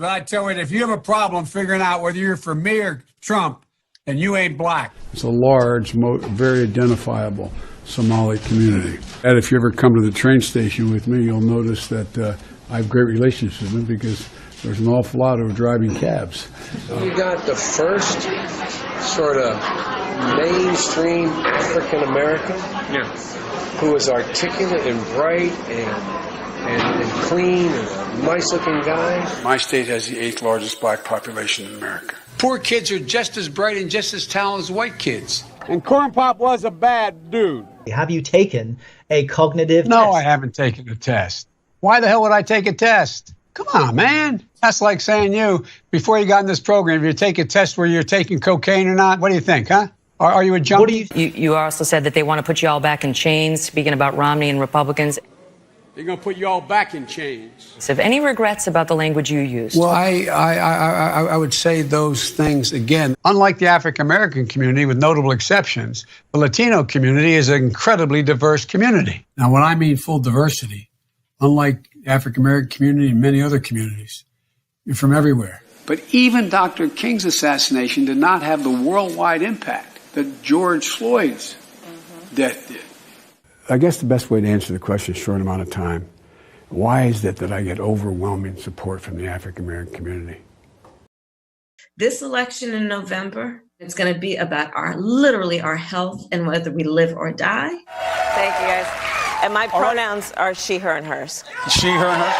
But I tell you, if you have a problem figuring out whether you're for me or Trump, then you ain't black. It's a large, very identifiable Somali community. And if you ever come to the train station with me, you'll notice that I have great relationships with them because there's an awful lot who are driving cabs. You got the first sort of mainstream African American who is articulate and bright and clean and a nice-looking guy. My state has the 8th largest black population in America. Poor kids are just as bright and just as talented as white kids. And Corn Pop was a bad dude. Have you taken a cognitive test? No, I haven't taken a test. Why the hell would I take a test? Come on, man. That's like saying before you got in this program, if you take a test where you're taking cocaine or not, what do you think, huh? Are you a junkie? You also said that they want to put you all back in chains, speaking about Romney and Republicans. They're going to put you all back in chains. So, any regrets about the language you used? Well, I would say those things again. Unlike the African-American community, with notable exceptions, the Latino community is an incredibly diverse community. Now, when I mean full diversity, unlike the African-American community and many other communities, you're from everywhere. But even Dr. King's assassination did not have the worldwide impact that George Floyd's death did. I guess the best way to answer the question in a short amount of time, why is it that I get overwhelming support from the African-American community? This election in November, it's going to be about literally our health and whether we live or die. Thank you, guys. And my pronouns are she, her, and hers. She, her, and her?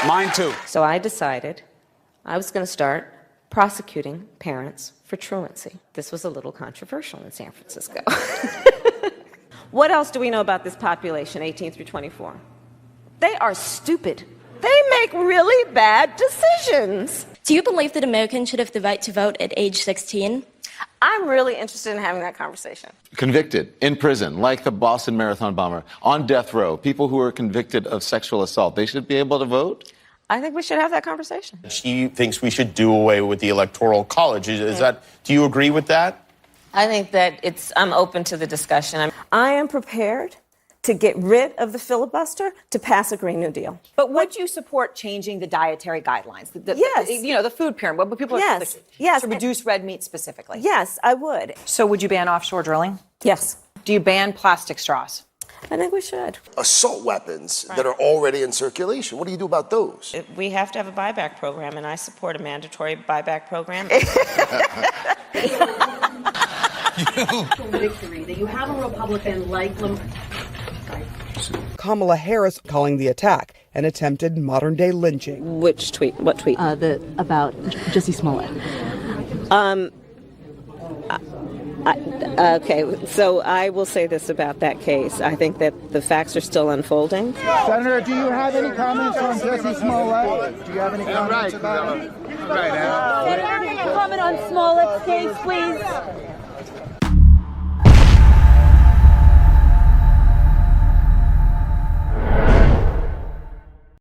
Mine too. So I decided I was going to start prosecuting parents for truancy. This was a little controversial in San Francisco. What else do we know about this population, 18 through 24? They are stupid. They make really bad decisions. Do you believe that Americans should have the right to vote at age 16? I'm really interested in having that conversation. Convicted, in prison, like the Boston Marathon bomber, on death row, people who are convicted of sexual assault, they should be able to vote? I think we should have that conversation. She thinks we should do away with the Electoral College. Do you agree with that? I think that I'm open to the discussion. I am prepared to get rid of the filibuster to pass a Green New Deal. But would you support changing the dietary guidelines? Yes. The food pyramid, but people yes. To reduce red meat specifically. Yes, I would. So would you ban offshore drilling? Yes. Do you ban plastic straws? I think we should. Assault weapons that are already in circulation. What do you do about those? We have to have a buyback program, and I support a mandatory buyback program. Victory that you have a Republican like Kamala Harris calling the attack an attempted modern-day lynching. Which tweet? What tweet? About Jussie Smollett. Okay, so I will say this about that case. I think that the facts are still unfolding. Senator, do you have any comments on Jussie Smollett? Do you have any comments about it? Can I comment on Smollett's case, please?